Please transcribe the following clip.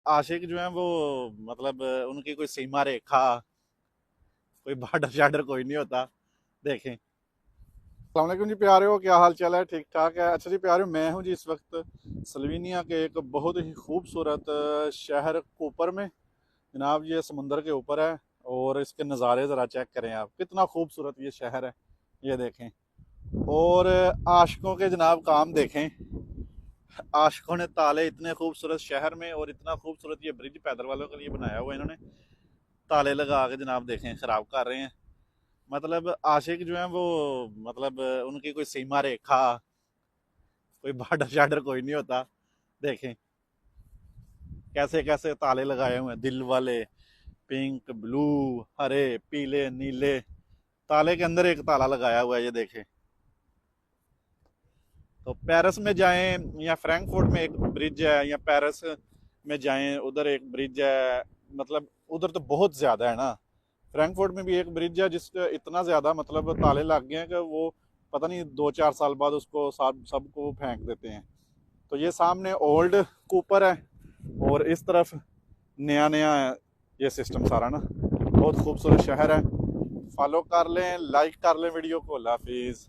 आशिक जो है वो मतलब उनकी कोई सीमा रेखा, कोई बॉर्डर शार्डर कोई नहीं होता। देखें। अस्सलाम वालेकुम जी प्यारे हो, क्या हाल चाल है? ठीक ठाक है। अच्छा जी प्यारे हो, मैं हूँ जी इस वक्त स्लोवेनिया के एक बहुत ही खूबसूरत शहर कूपर में। जनाब ये समुंदर के ऊपर है और इसके नज़ारे ज़रा चेक करें आप, कितना खूबसूरत ये शहर है। ये देखें। और आशिकों के जनाब काम देखें। आशिकों ने ताले इतने खूबसूरत शहर में और इतना खूबसूरत ये ब्रिज पैदल वालों के लिए बनाया हुआ है इन्होंने। ताले लगा के जनाब देखें खराब कर रहे हैं। मतलब आशिक जो है वो मतलब उनकी कोई सीमा रेखा, कोई बॉर्डर शार्डर कोई नहीं होता। देखें कैसे कैसे ताले लगाए हुए हैं, दिल वाले, पिंक, ब्लू, हरे, पीले, नीले। ताले के अंदर एक ताला लगाया हुआ है, ये देखें। तो पेरिस में जाएं या फ्रैंकफर्ट में एक ब्रिज है, या पेरिस में जाएं उधर एक ब्रिज है। मतलब उधर तो बहुत ज्यादा है ना। फ्रैंकफर्ट में भी एक ब्रिज है जिसका इतना ज्यादा मतलब ताले लग गए हैं कि वो पता नहीं 2-4 साल बाद उसको सब सबको फेंक देते हैं। तो ये सामने ओल्ड कूपर है और इस तरफ नया नया है। ये सिस्टम सारा ना बहुत खूबसूरत शहर है। फॉलो कर लें, लाइक कर लें वीडियो को। अल्लाह हाफिज़।